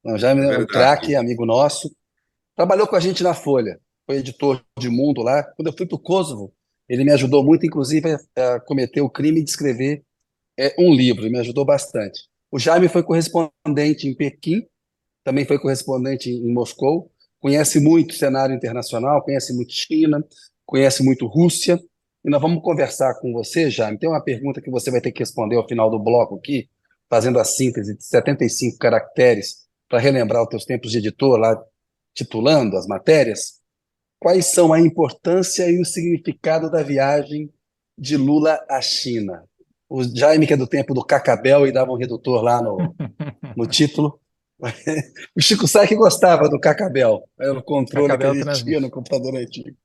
O Jaime É é um craque, verdade. amigo nosso. Trabalhou com a gente na Folha, foi editor de Mundo lá. Quando eu fui para o Kosovo, ele me ajudou muito, inclusive, a cometer o crime de escrever um livro, ele me ajudou bastante. O Jaime foi correspondente em Pequim, também foi correspondente em Moscou, conhece muito o cenário internacional, conhece muito China, conhece muito Rússia. E nós vamos conversar com você, Jaime. Tem uma pergunta que você vai ter que responder ao final do bloco aqui, fazendo a síntese de 75 caracteres para relembrar os teus tempos de editor lá, titulando as matérias. Quais são a importância e o significado da viagem de Lula à China? O Jaime, que é do tempo do Cacabel e dava um redutor lá no título. O Chico Sá que gostava do Cacabel, era o controle que a Cacabel gente tinha Transmite. no computador antigo.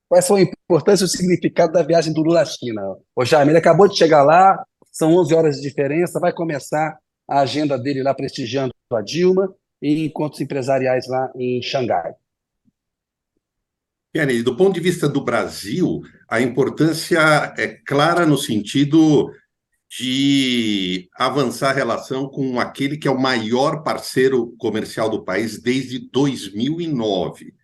Quais são a importância e o significado da viagem do Lula à China? O Jaime, ele acabou de chegar lá, são 11 horas de diferença, vai começar a agenda dele lá prestigiando a Dilma e encontros empresariais lá em Xangai. Kennedy, do ponto de vista do Brasil, a importância é clara no sentido de avançar a relação com aquele que é o maior parceiro comercial do país desde 2009.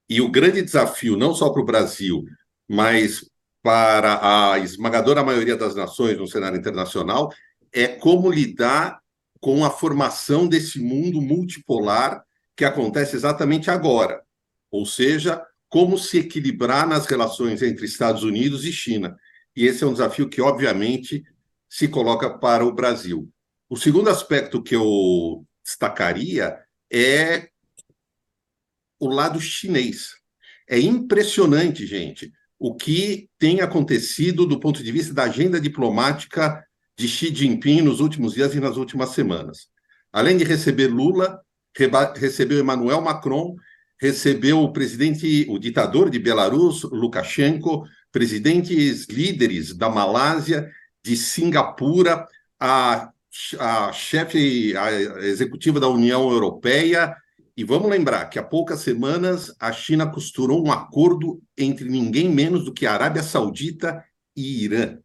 E o grande desafio, não só para o Brasil, mas para a esmagadora maioria das nações no cenário internacional, é como lidar com a formação desse mundo multipolar que acontece exatamente agora. Ou seja, como se equilibrar nas relações entre Estados Unidos e China. E esse é um desafio que, obviamente, se coloca para o Brasil. O segundo aspecto que eu destacaria é o lado chinês. É impressionante, gente, o que tem acontecido do ponto de vista da agenda diplomática de Xi Jinping nos últimos dias e nas últimas semanas. Além de receber Lula, recebeu Emmanuel Macron, recebeu o presidente, o ditador de Belarus, Lukashenko, presidentes líderes da Malásia, de Singapura, a, a chefe a executiva da União Europeia, e vamos lembrar que há poucas semanas a China costurou um acordo entre ninguém menos do que a Arábia Saudita e Irã,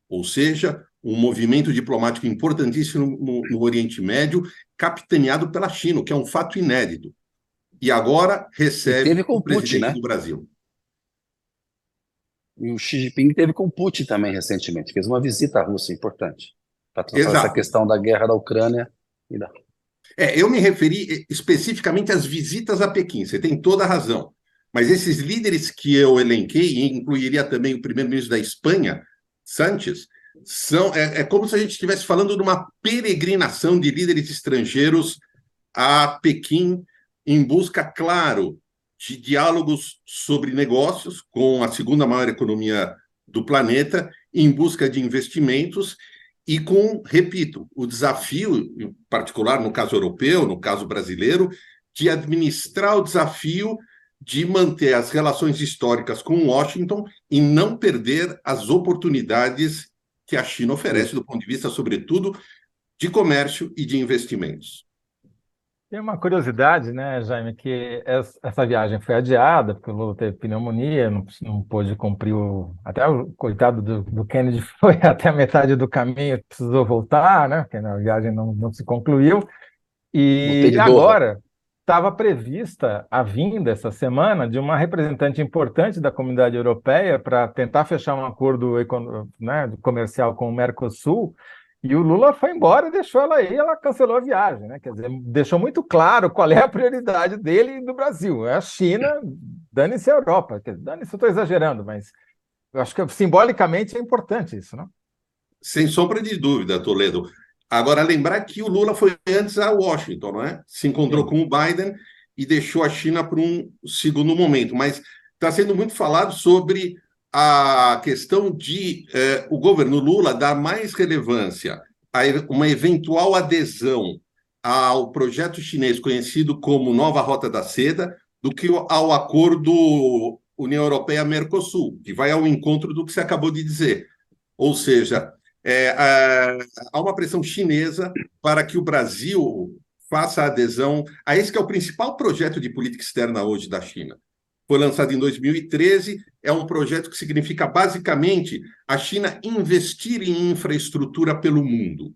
ou seja, um movimento diplomático importantíssimo no Oriente Médio, capitaneado pela China, o que é um fato inédito. E agora E recebe teve com o o Putin, presidente né? do Brasil. E o Xi Jinping teve com o Putin também recentemente, fez uma visita à Rússia importante para tratar essa Exato. questão da guerra da Ucrânia e da. Eu me referi especificamente às visitas a Pequim, você tem toda a razão. Mas esses líderes que eu elenquei, e incluiria também o primeiro-ministro da Espanha, Sánchez, é como se a gente estivesse falando de uma peregrinação de líderes estrangeiros a Pequim em busca, claro, de diálogos sobre negócios com a segunda maior economia do planeta, em busca de investimentos e com, repito, o desafio, em particular no caso europeu, no caso brasileiro, de administrar o desafio de manter as relações históricas com Washington e não perder as oportunidades que a China oferece do ponto de vista, sobretudo, de comércio e de investimentos. Tem uma curiosidade, né, Jaime, que essa viagem foi adiada, porque o Lula teve pneumonia, não pôde cumprir o. Até o coitado do Kennedy foi até a metade do caminho, precisou voltar, né, porque a viagem não se concluiu. Voltei E de Doha. agora estava prevista a vinda essa semana de uma representante importante da comunidade europeia para tentar fechar um acordo né, comercial com o Mercosul. E o Lula foi embora e deixou ela aí, ela cancelou a viagem, né? Quer dizer, deixou muito claro qual é a prioridade dele e do Brasil. É a China, dane-se a Europa. Dane-se, eu estou exagerando, mas eu acho que simbolicamente é importante isso, não? Sem sombra de dúvida, Toledo. Agora, lembrar que o Lula foi antes a Washington, não é? Se encontrou Sim. com o Biden e deixou a China para um segundo momento. Mas está sendo muito falado sobre a questão de o governo Lula dar mais relevância a uma eventual adesão ao projeto chinês conhecido como Nova Rota da Seda do que ao acordo União Europeia-Mercosul, que vai ao encontro do que você acabou de dizer. Ou seja, há uma pressão chinesa para que o Brasil faça adesão a esse que é o principal projeto de política externa hoje da China. Foi lançado em 2013, é um projeto que significa basicamente a China investir em infraestrutura pelo mundo.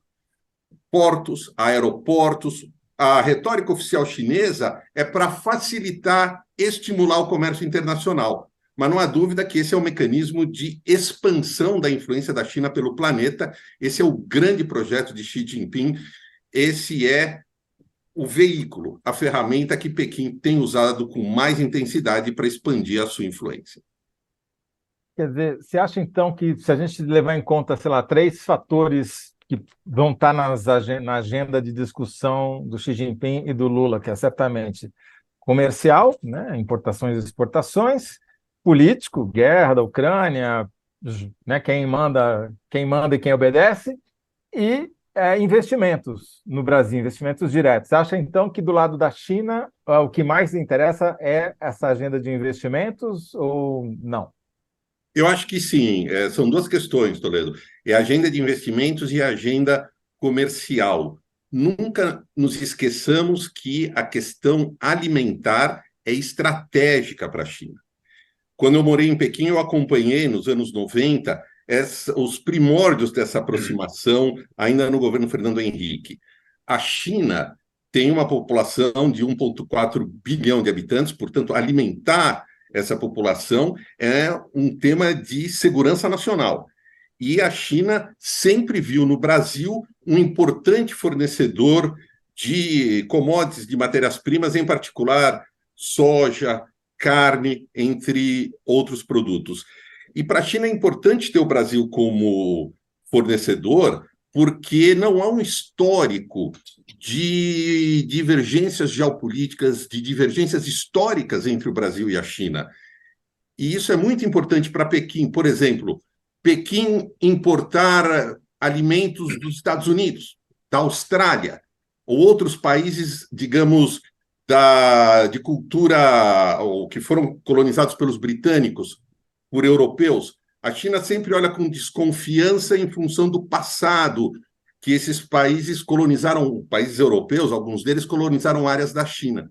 Portos, aeroportos, a retórica oficial chinesa é para facilitar, estimular o comércio internacional. Mas não há dúvida que esse é um mecanismo de expansão da influência da China pelo planeta. Esse é o grande projeto de Xi Jinping. Esse é o veículo, a ferramenta que Pequim tem usado com mais intensidade para expandir a sua influência. Quer dizer, você acha então que se a gente levar em conta, sei lá, 3 fatores que vão estar na agenda de discussão do Xi Jinping e do Lula, que é certamente comercial, né, importações e exportações, político, guerra da Ucrânia, né, quem manda e quem obedece, e investimentos no Brasil, investimentos diretos. Você acha, então, que do lado da China, o que mais interessa é essa agenda de investimentos ou não? Eu acho que sim. São duas questões, Toledo. É a agenda de investimentos e a agenda comercial. Nunca nos esqueçamos que a questão alimentar é estratégica para a China. Quando eu morei em Pequim, eu acompanhei, nos anos 90, os primórdios dessa aproximação, ainda no governo Fernando Henrique. A China tem uma população de 1,4 bilhão de habitantes, portanto, alimentar essa população é um tema de segurança nacional. E a China sempre viu no Brasil um importante fornecedor de commodities, de matérias-primas, em particular soja, carne, entre outros produtos. E para a China é importante ter o Brasil como fornecedor, porque não há um histórico de divergências geopolíticas, de divergências históricas entre o Brasil e a China. E isso é muito importante para Pequim. Por exemplo, Pequim importar alimentos dos Estados Unidos, da Austrália, ou outros países, digamos, de cultura, ou que foram colonizados pelos britânicos, por europeus. A China sempre olha com desconfiança em função do passado, que esses países colonizaram, países europeus, alguns deles colonizaram áreas da China.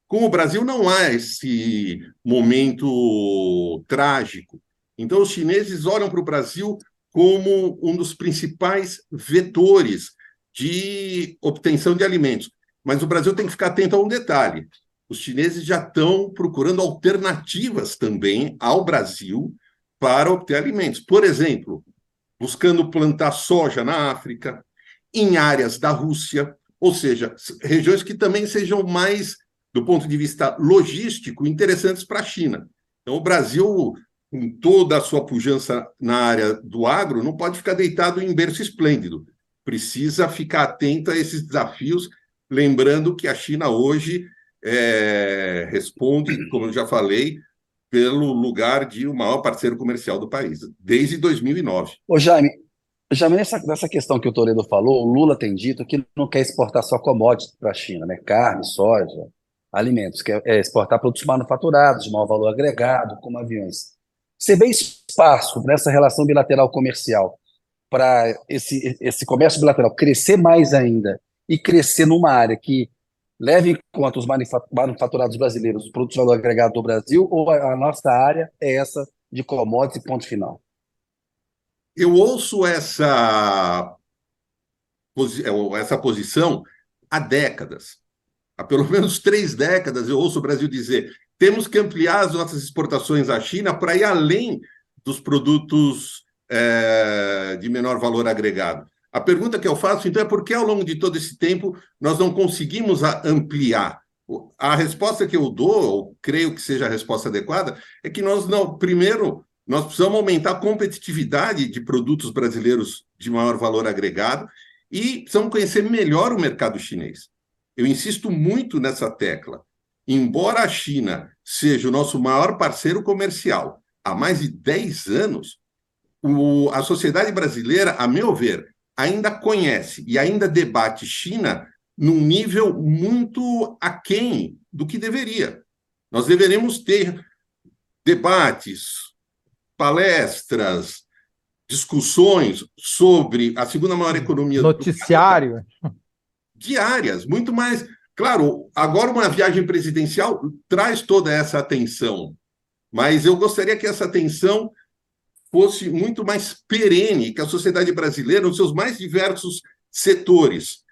Com o Brasil não há esse momento trágico. Então, os chineses olham para o Brasil como um dos principais vetores de obtenção de alimentos. Mas o Brasil tem que ficar atento a um detalhe. Os chineses já estão procurando alternativas também ao Brasil para obter alimentos. Por exemplo, buscando plantar soja na África, em áreas da Rússia, ou seja, regiões que também sejam mais, do ponto de vista logístico, interessantes para a China. Então, o Brasil, com toda a sua pujança na área do agro, não pode ficar deitado em berço esplêndido. Precisa ficar atento a esses desafios, lembrando que a China hoje responde, como eu já falei, pelo lugar de o maior parceiro comercial do país, desde 2009. Ô, Jaime, nessa questão que o Toledo falou, o Lula tem dito que não quer exportar só commodities para a China, né? Carne, soja, alimentos, quer exportar produtos manufaturados, de maior valor agregado, como aviões. Você vê espaço nessa relação bilateral comercial para esse comércio bilateral crescer mais ainda e crescer numa área que leve em conta os manufaturados brasileiros, os produtos de valor agregado do Brasil, ou a nossa área é essa de commodities e ponto final? Eu ouço essa posição há décadas. Há pelo menos 3 décadas eu ouço o Brasil dizer: temos que ampliar as nossas exportações à China para ir além dos produtos de menor valor agregado. A pergunta que eu faço, então, é por que ao longo de todo esse tempo nós não conseguimos ampliar? A resposta que eu dou, ou creio que seja a resposta adequada, é que primeiro, nós precisamos aumentar a competitividade de produtos brasileiros de maior valor agregado e precisamos conhecer melhor o mercado chinês. Eu insisto muito nessa tecla. Embora a China seja o nosso maior parceiro comercial há mais de 10 anos, a sociedade brasileira, a meu ver, ainda conhece e ainda debate China num nível muito aquém do que deveria. Nós deveríamos ter debates, palestras, discussões sobre a segunda maior economia noticiário diárias, muito mais. Claro, agora uma viagem presidencial traz toda essa atenção, mas eu gostaria que essa atenção fosse muito mais perene, que a sociedade brasileira, nos seus mais diversos setores,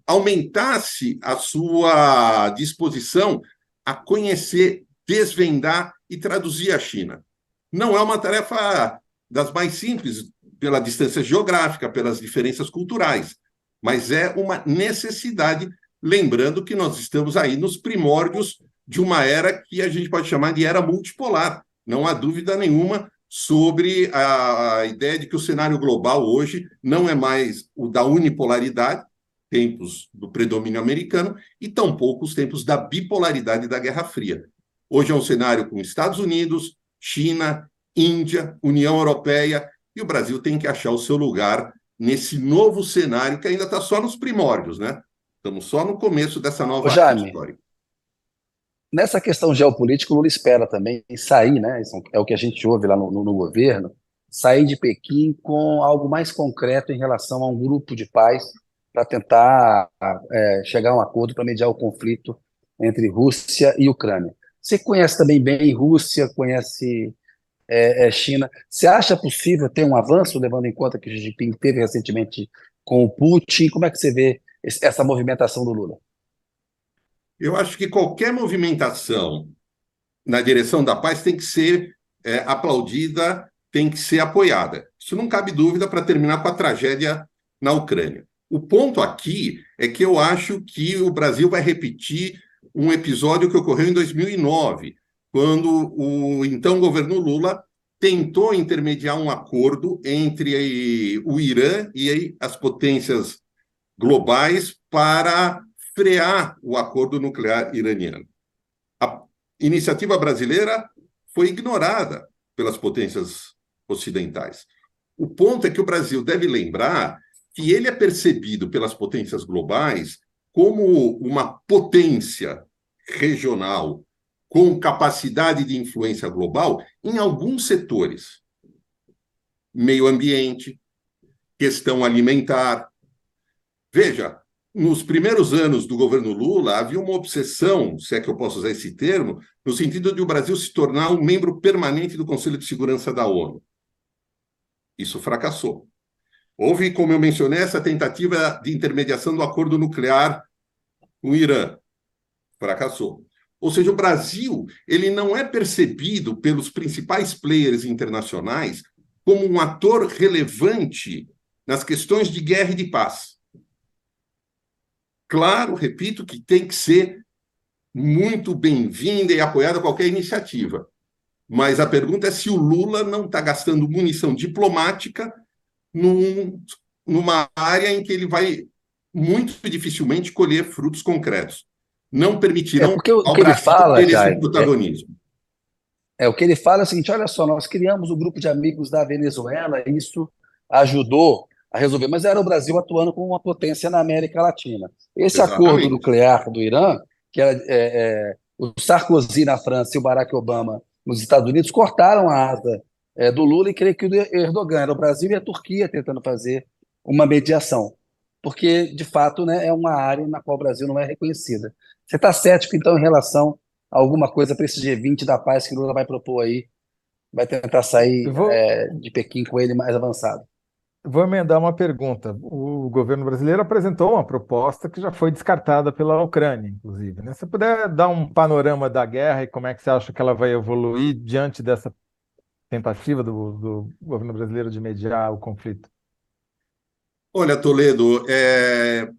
aumentasse a sua disposição a conhecer, desvendar e traduzir a China. Não é uma tarefa das mais simples, pela distância geográfica, pelas diferenças culturais, mas é uma necessidade, lembrando que nós estamos aí nos primórdios de uma era que a gente pode chamar de era multipolar. Não há dúvida nenhuma sobre a ideia de que o cenário global hoje não é mais o da unipolaridade, tempos do predomínio americano, e tampouco os tempos da bipolaridade da Guerra Fria. Hoje é um cenário com Estados Unidos, China, Índia, União Europeia, e o Brasil tem que achar o seu lugar nesse novo cenário que ainda está só nos primórdios, né? Estamos só no começo dessa nova Jaime, história. nessa questão geopolítica, o Lula espera também sair, né? Isso é o que a gente ouve lá no governo, sair de Pequim com algo mais concreto em relação a um grupo de paz para tentar chegar a um acordo para mediar o conflito entre Rússia e Ucrânia. Você conhece também bem Rússia, conhece China. Você acha possível ter um avanço, levando em conta que o Xi Jinping teve recentemente com o Putin? Como é que você vê essa movimentação do Lula? Eu acho que qualquer movimentação na direção da paz tem que ser aplaudida, tem que ser apoiada. Isso não cabe dúvida para terminar com a tragédia na Ucrânia. O ponto aqui é que eu acho que o Brasil vai repetir um episódio que ocorreu em 2009, quando o então governo Lula tentou intermediar um acordo entre o Irã e as potências globais para frear o acordo nuclear iraniano. A iniciativa brasileira foi ignorada pelas potências ocidentais. O ponto é que o Brasil deve lembrar que ele é percebido pelas potências globais como uma potência regional com capacidade de influência global em alguns setores. Meio ambiente, questão alimentar. Veja, nos primeiros anos do governo Lula, havia uma obsessão, se é que eu posso usar esse termo, no sentido de o Brasil se tornar um membro permanente do Conselho de Segurança da ONU. Isso fracassou. Houve, como eu mencionei, essa tentativa de intermediação do acordo nuclear com o Irã. Fracassou. Ou seja, o Brasil ele não é percebido pelos principais players internacionais como um ator relevante nas questões de guerra e de paz. Claro, repito, que tem que ser muito bem-vinda e apoiada qualquer iniciativa. Mas a pergunta é se o Lula não está gastando munição diplomática numa área em que ele vai muito dificilmente colher frutos concretos. Não permitirão Porque o ao que ele Brasil fala, ter esse Jair, protagonismo. o que ele fala é o seguinte: olha só, nós criamos o grupo de amigos da Venezuela, e isso ajudou a resolver, mas era o Brasil atuando como uma potência na América Latina. Esse acordo Exatamente. nuclear do Irã, que era o Sarkozy na França e o Barack Obama nos Estados Unidos, cortaram a asa do Lula, e creio que o Erdogan era o Brasil e a Turquia tentando fazer uma mediação, porque, de fato, né, é uma área na qual o Brasil não é reconhecida. Você está cético, então, em relação a alguma coisa para esse G20 da paz que o Lula vai propor aí, vai tentar sair Eu vou, de Pequim com ele mais avançado? vou emendar uma pergunta. O governo brasileiro apresentou uma proposta que já foi descartada pela Ucrânia, inclusive, né? Se você puder dar um panorama da guerra e como é que você acha que ela vai evoluir diante dessa tentativa do governo brasileiro de mediar o conflito? Olha, Toledo,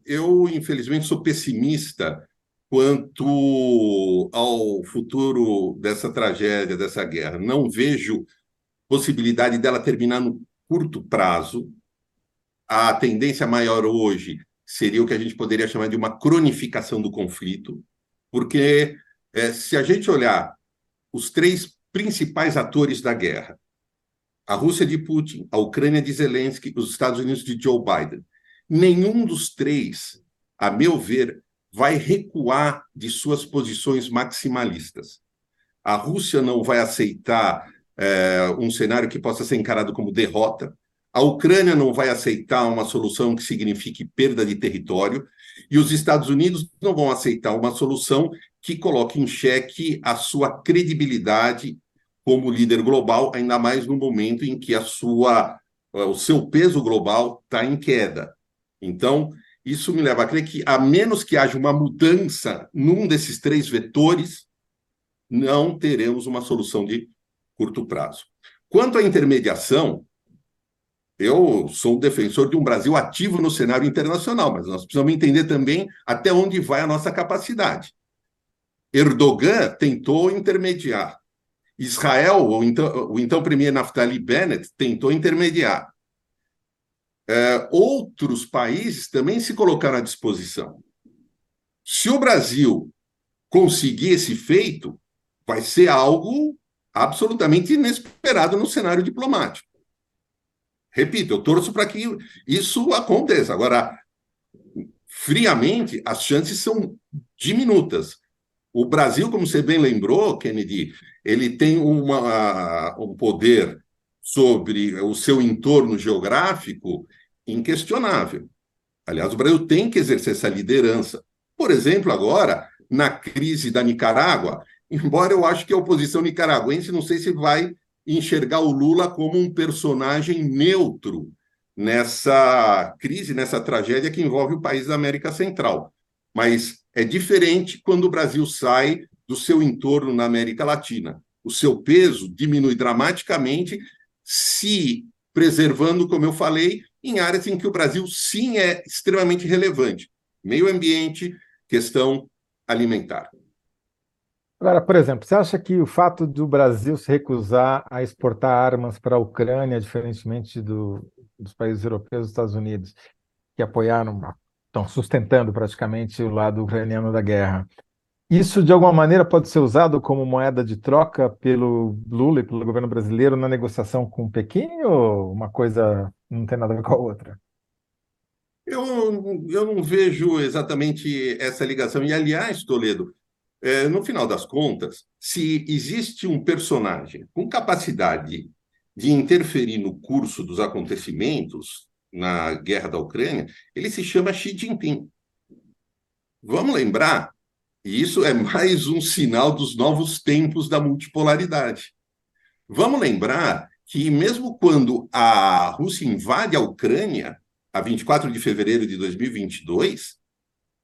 eu infelizmente sou pessimista quanto ao futuro dessa tragédia, dessa guerra. Não vejo possibilidade dela terminar no curto prazo. A tendência maior hoje seria o que a gente poderia chamar de uma cronificação do conflito, porque se a gente olhar os três principais atores da guerra, a Rússia de Putin, a Ucrânia de Zelensky, os Estados Unidos de Joe Biden, nenhum dos três, a meu ver, vai recuar de suas posições maximalistas. A Rússia não vai aceitar um cenário que possa ser encarado como derrota. A Ucrânia não vai aceitar uma solução que signifique perda de território. E os Estados Unidos não vão aceitar uma solução que coloque em xeque a sua credibilidade como líder global, ainda mais no momento em que o seu peso global está em queda. Então, Isso me leva a crer que, a menos que haja uma mudança num desses três vetores, não teremos uma solução de curto prazo. Quanto à intermediação, eu sou um defensor de um Brasil ativo no cenário internacional, mas nós precisamos entender também até onde vai a nossa capacidade. Erdogan tentou intermediar. Israel, o então premier Naftali Bennett, tentou intermediar. Outros países também se colocaram à disposição. Se o Brasil conseguir esse feito, vai ser algo absolutamente inesperado no cenário diplomático. Repito, eu torço para que isso aconteça. Agora, friamente, as chances são diminutas. O Brasil, como você bem lembrou, Kennedy, ele tem um poder sobre o seu entorno geográfico inquestionável. Aliás, o Brasil tem que exercer essa liderança. Por exemplo, agora, na crise da Nicarágua, embora eu acho que a oposição nicaragüense não sei se vai enxergar o Lula como um personagem neutro nessa crise, nessa tragédia que envolve o país da América Central. Mas é diferente quando o Brasil sai do seu entorno na América Latina. O seu peso diminui dramaticamente, se preservando, como eu falei, em áreas em que o Brasil sim é extremamente relevante. Meio ambiente, questão alimentar. Agora, por exemplo, você acha que o fato do Brasil se recusar a exportar armas para a Ucrânia, diferentemente dos países europeus e dos Estados Unidos, que apoiaram, estão sustentando praticamente o lado ucraniano da guerra, isso de alguma maneira pode ser usado como moeda de troca pelo Lula e pelo governo brasileiro na negociação com Pequim, ou uma coisa não tem nada a ver com a outra? Eu não vejo exatamente essa ligação. E, aliás, Toledo, no final das contas, se existe um personagem com capacidade de interferir no curso dos acontecimentos na guerra da Ucrânia, ele se chama Xi Jinping. Vamos lembrar, e isso é mais um sinal dos novos tempos da multipolaridade. Vamos lembrar que, mesmo quando a Rússia invade a Ucrânia, a 24 de fevereiro de 2022,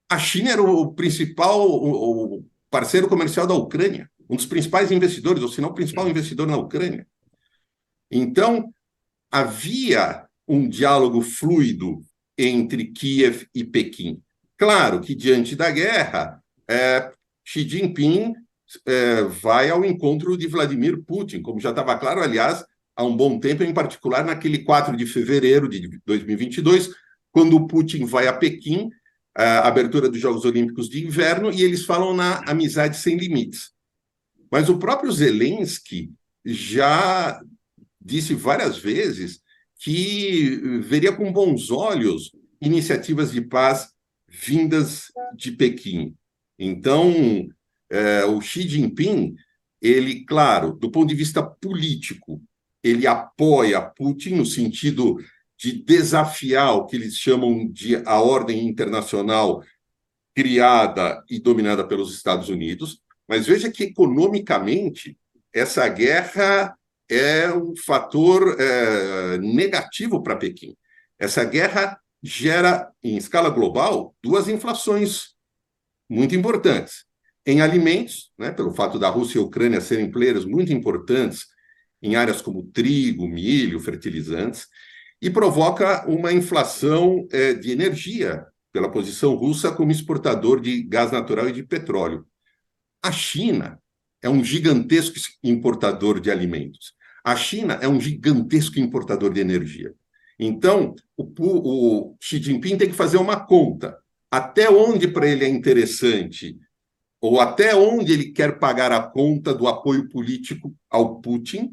a China era o principal o parceiro comercial da Ucrânia, um dos principais investidores, ou se não o principal investidor na Ucrânia. Então, havia um diálogo fluido entre Kiev e Pequim. Claro que, diante da guerra, Xi Jinping vai ao encontro de Vladimir Putin, como já estava claro, aliás, há um bom tempo, em particular naquele 4 de fevereiro de 2022, quando o Putin vai a Pequim, a abertura dos Jogos Olímpicos de Inverno, e eles falam na amizade sem limites. Mas o próprio Zelensky já disse várias vezes que veria com bons olhos iniciativas de paz vindas de Pequim. Então, o Xi Jinping, ele, claro, do ponto de vista político, ele apoia Putin no sentido de desafiar o que eles chamam de a ordem internacional criada e dominada pelos Estados Unidos, mas veja que, economicamente, essa guerra é um fator negativo para Pequim. Essa guerra gera, em escala global, duas inflações muito importantes. Em alimentos, né, pelo fato da Rússia e a Ucrânia serem players muito importantes em áreas como trigo, milho, fertilizantes, e provoca uma inflação de energia, pela posição russa como exportador de gás natural e de petróleo. A China é um gigantesco importador de alimentos. A China é um gigantesco importador de energia. Então, o Xi Jinping tem que fazer uma conta. Até onde para ele é interessante, ou até onde ele quer pagar a conta do apoio político ao Putin,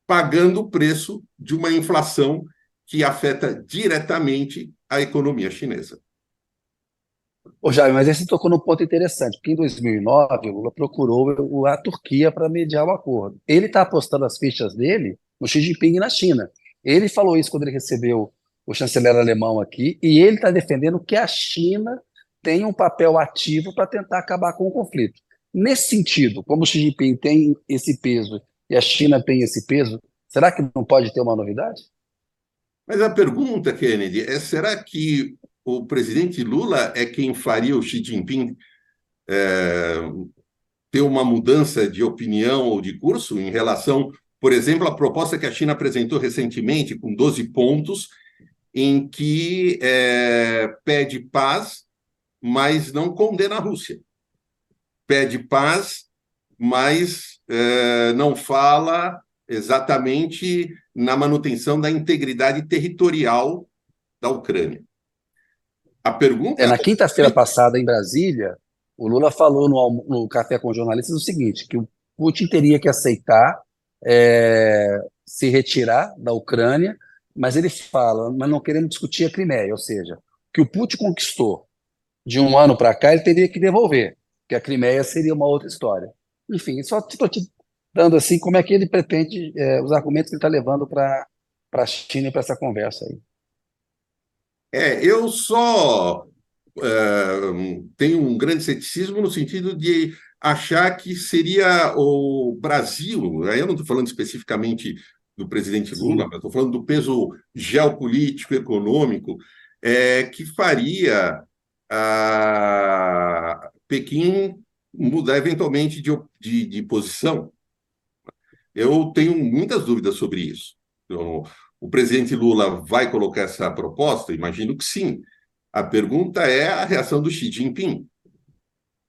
pagando o preço de uma inflação que afeta diretamente a economia chinesa. Ô, Jair, mas aí você tocou num ponto interessante, porque em 2009 o Lula procurou a Turquia para mediar o acordo. Ele está apostando as fichas dele no Xi Jinping e na China. Ele falou isso quando ele recebeu o chanceler alemão aqui, e ele está defendendo que a China tenha um papel ativo para tentar acabar com o conflito. Nesse sentido, como o Xi Jinping tem esse peso e a China tem esse peso, será que não pode ter uma novidade? Mas a pergunta, Kennedy, será que o presidente Lula é quem faria o Xi Jinping ter uma mudança de opinião ou de curso em relação, por exemplo, à proposta que a China apresentou recentemente, com 12 pontos, em que pede paz, mas não condena a Rússia. Pede paz, mas não fala exatamente na manutenção da integridade territorial da Ucrânia. A pergunta Na quinta-feira passada, em Brasília, o Lula falou no café com jornalistas o seguinte, que o Putin teria que aceitar se retirar da Ucrânia, mas ele fala, mas não queremos discutir a Crimeia, ou seja, que o Putin conquistou de um ano para cá, ele teria que devolver, que a Crimeia seria uma outra história. Enfim, só estou te dando assim como é que ele pretende, os argumentos que ele está levando para a China e para essa conversa aí. Eu só tenho um grande ceticismo no sentido de achar que seria o Brasil, aí eu não estou falando especificamente do presidente Lula, mas estou falando do peso geopolítico, econômico, que faria Pequim mudar eventualmente de posição. Eu tenho muitas dúvidas sobre isso. Então, o presidente Lula vai colocar essa proposta? Imagino que sim. A pergunta é a reação do Xi Jinping.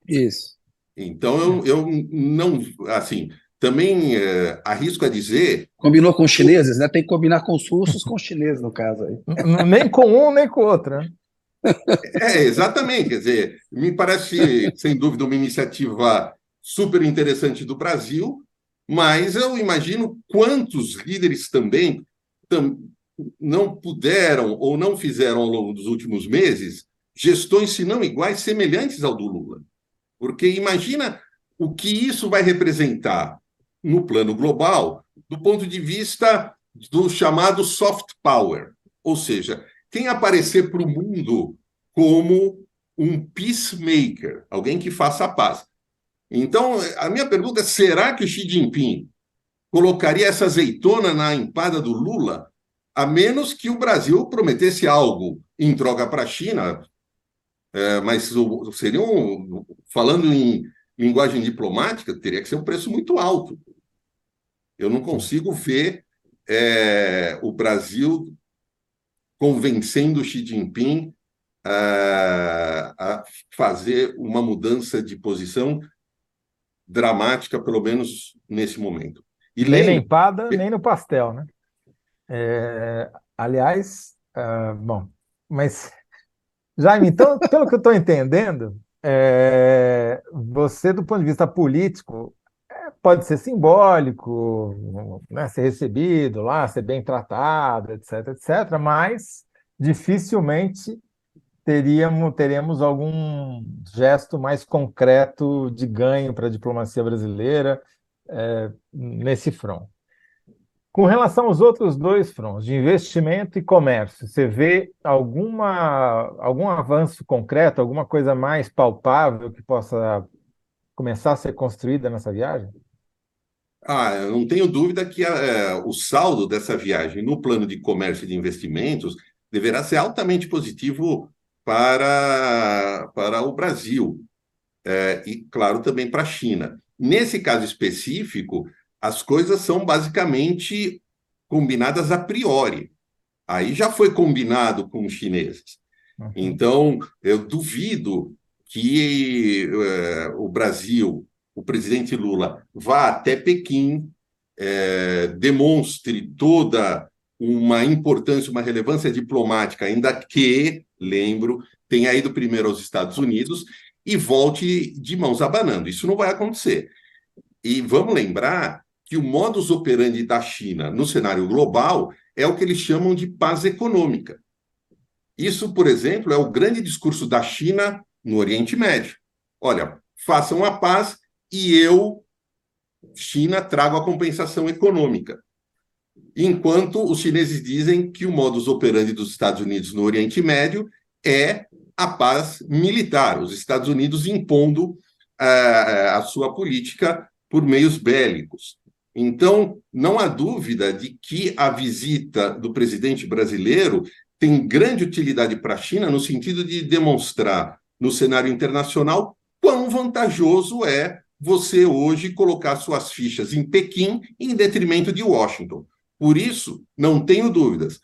Isso. Então, eu não... Assim, também arrisco a dizer... Combinou com os chineses, né? Tem que combinar com os russos, com os chineses, no caso aí. Nem com um, nem com o outro, né? Exatamente. Quer dizer, me parece, sem dúvida, uma iniciativa super interessante do Brasil, mas eu imagino quantos líderes também não puderam ou não fizeram ao longo dos últimos meses gestões, se não iguais, semelhantes ao do Lula. Porque imagina o que isso vai representar no plano global, do ponto de vista do chamado soft power, ou seja, quem aparecer para o mundo como um peacemaker, alguém que faça a paz. Então, a minha pergunta é, será que o Xi Jinping colocaria essa azeitona na empada do Lula, a menos que o Brasil prometesse algo em troca para a China, mas seria falando em linguagem diplomática, teria que ser um preço muito alto. Eu não consigo ver o Brasil convencendo o Xi Jinping a fazer uma mudança de posição dramática, pelo menos nesse momento. E nem na empada, nem no pastel, né? Aliás, bom, mas, Jaime, então, pelo que eu estou entendendo, você, do ponto de vista político, pode ser simbólico, né, ser recebido lá, ser bem tratado, etc., etc., mas dificilmente teremos algum gesto mais concreto de ganho para a diplomacia brasileira nesse front. Com relação aos outros dois fronts, de investimento e comércio, você vê algum avanço concreto, alguma coisa mais palpável que possa começar a ser construída nessa viagem? Eu não tenho dúvida que o saldo dessa viagem no plano de comércio e de investimentos deverá ser altamente positivo para o Brasil e, claro, também para a China. Nesse caso específico, as coisas são basicamente combinadas a priori. Aí já foi combinado com os chineses. Uhum. Então, eu duvido que o Brasil, o presidente Lula, vá até Pequim, demonstre toda uma importância, uma relevância diplomática, ainda que, lembro, tenha ido primeiro aos Estados Unidos e volte de mãos abanando. Isso não vai acontecer. E vamos lembrar que o modus operandi da China no cenário global é o que eles chamam de paz econômica. Isso, por exemplo, é o grande discurso da China no Oriente Médio. Olha, façam a paz e eu, China, trago a compensação econômica. Enquanto os chineses dizem que o modus operandi dos Estados Unidos no Oriente Médio é a paz militar, os Estados Unidos impondo a sua política por meios bélicos. Então, não há dúvida de que a visita do presidente brasileiro tem grande utilidade para a China no sentido de demonstrar no cenário internacional quão vantajoso é você hoje colocar suas fichas em Pequim em detrimento de Washington. Por isso, não tenho dúvidas,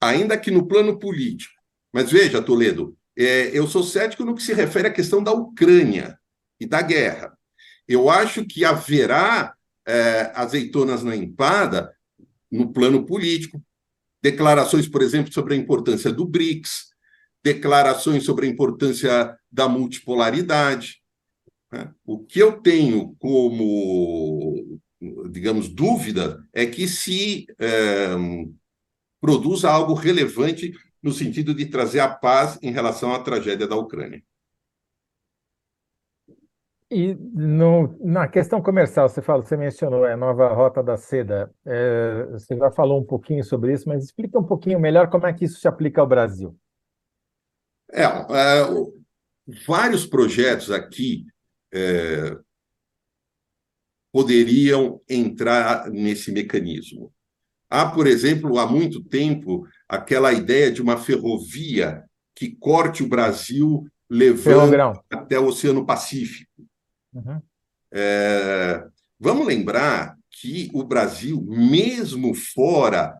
ainda que no plano político. Mas veja, Toledo, eu sou cético no que se refere à questão da Ucrânia e da guerra. Eu acho que haverá azeitonas na empada no plano político, declarações, por exemplo, sobre a importância do BRICS, declarações sobre a importância da multipolaridade, né? O que eu tenho como, digamos, dúvida é que se produza algo relevante no sentido de trazer a paz em relação à tragédia da Ucrânia. E na questão comercial, você mencionou a nova Rota da Seda. Você já falou um pouquinho sobre isso, mas explica um pouquinho melhor como é que isso se aplica ao Brasil. Vários projetos aqui poderiam entrar nesse mecanismo. Há, por exemplo, há muito tempo, aquela ideia de uma ferrovia que corte o Brasil levando Ferrogrão. até o Oceano Pacífico. Uhum. Vamos lembrar que o Brasil, mesmo fora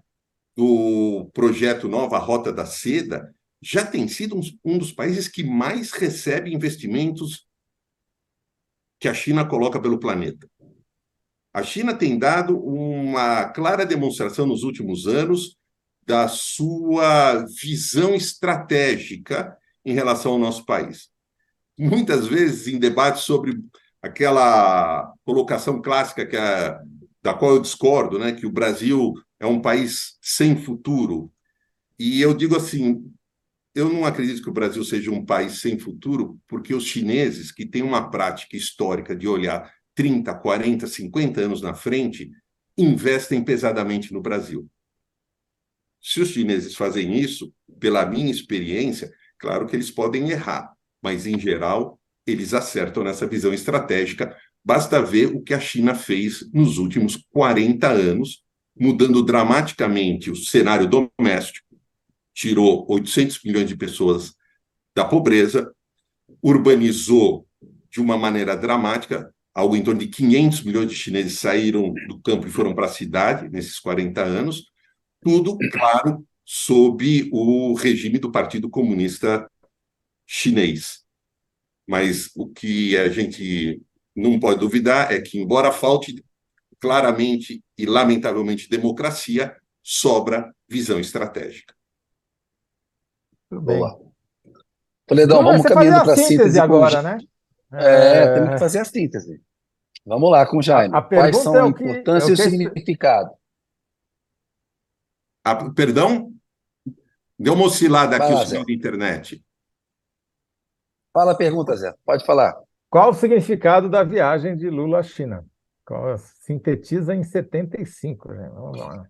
do projeto Nova Rota da Seda, já tem sido um dos países que mais recebe investimentos que a China coloca pelo planeta. A China tem dado uma clara demonstração nos últimos anos da sua visão estratégica em relação ao nosso país. Muitas vezes, em debates sobre aquela colocação clássica da qual eu discordo, né, que o Brasil é um país sem futuro. E eu digo assim, eu não acredito que o Brasil seja um país sem futuro, porque os chineses, que têm uma prática histórica de olhar 30, 40, 50 anos na frente, investem pesadamente no Brasil. Se os chineses fazem isso, pela minha experiência, claro que eles podem errar, mas, em geral, eles acertam nessa visão estratégica. Basta ver o que a China fez nos últimos 40 anos, mudando dramaticamente o cenário doméstico, tirou 800 milhões de pessoas da pobreza, urbanizou de uma maneira dramática, algo em torno de 500 milhões de chineses saíram do campo e foram para a cidade nesses 40 anos, tudo, claro, sob o regime do Partido Comunista Chinês. Mas o que a gente não pode duvidar é que, embora falte claramente e lamentavelmente democracia, sobra visão estratégica. Tudo bem. Boa. Toledão, Vamos vamos caminhando para a síntese agora, né? Temos que fazer a síntese. Vamos lá com o Jaime. A Quais pergunta são é a o que importância e o significado? Perdão? Deu uma oscilada aqui Vai lá, o sinal Zé. de internet. Fala a pergunta, Zé. Pode falar. Qual o significado da viagem de Lula à China? Sintetiza em 75, gente. Vamos lá.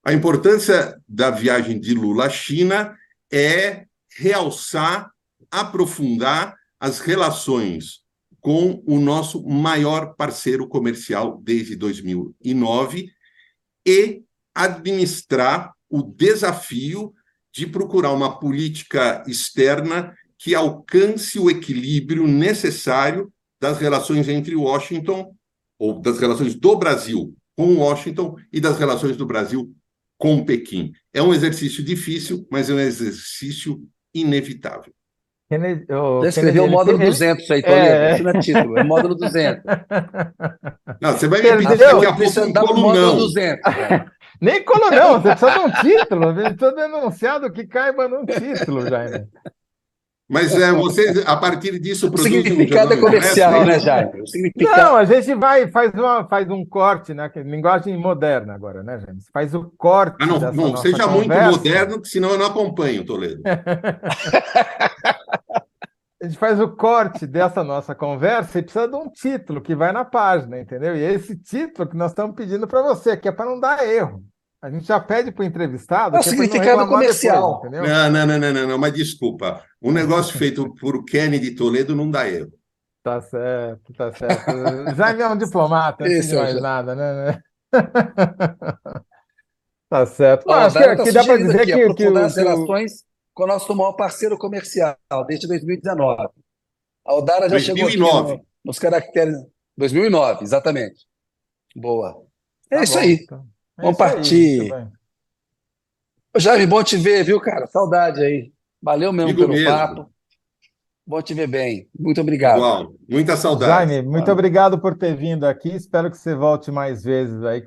A importância da viagem de Lula à China é realçar, aprofundar as relações com o nosso maior parceiro comercial desde 2009 e administrar o desafio de procurar uma política externa que alcance o equilíbrio necessário das relações entre Washington, ou das relações do Brasil com Washington e das relações do Brasil com Pequim. É um exercício difícil, mas é um exercício inevitável. Já escreveu o módulo 200 aí, Toledo. Isso não é título, é módulo 200. Não, você vai me Perdeu. pedir daqui a pouco Precisa um dar o módulo colunão. 200. Nem colunão, você precisa de um título. Precisa denunciado que caiba num título, Jaime. Mas vocês, a partir disso, O produzem significado é comercial, né, Jaime? O significado... Não, a gente faz um corte, né? Linguagem moderna agora, né, Jaime? Você faz o corte dessa não nossa seja muito conversa. moderno, que senão eu não acompanho, Toledo. A gente faz o corte dessa nossa conversa e precisa de um título que vai na página, entendeu? E é esse título que nós estamos pedindo para você, que é para não dar erro. A gente já pede para o entrevistado. É o significado comercial. Depois, entendeu? Não, mas desculpa. Um negócio feito por Kennedy Toledo não dá erro. Tá certo, tá certo. Jaime é um diplomata, antes Esse de é o mais Jaime. nada, né? Tá certo. Bom, Ó, o acho Dara está que dá para sugerindo dizer aqui, que, aprofundar as relações com o nosso maior parceiro comercial, desde 2019. A Odara já chegou aqui 2009. nos caracteres. 2009, exatamente. Boa. É Tá isso bom. aí. Então, é Vamos isso aí, muito partir. bem. Ô, Jaime, bom te ver, viu, cara? Saudade aí. Valeu mesmo Digo pelo mesmo. papo. Bom te ver bem. Muito obrigado. Igual. Muita saudade. Jaime, muito obrigado por ter vindo aqui. Espero que você volte mais vezes aí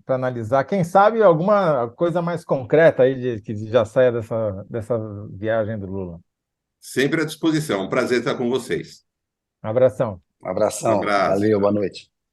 para analisar. Quem sabe alguma coisa mais concreta aí que já saia dessa viagem do Lula. Sempre à disposição. Um prazer estar com vocês. Um abração. Um Um abração. abraço. Valeu, boa Tchau. noite.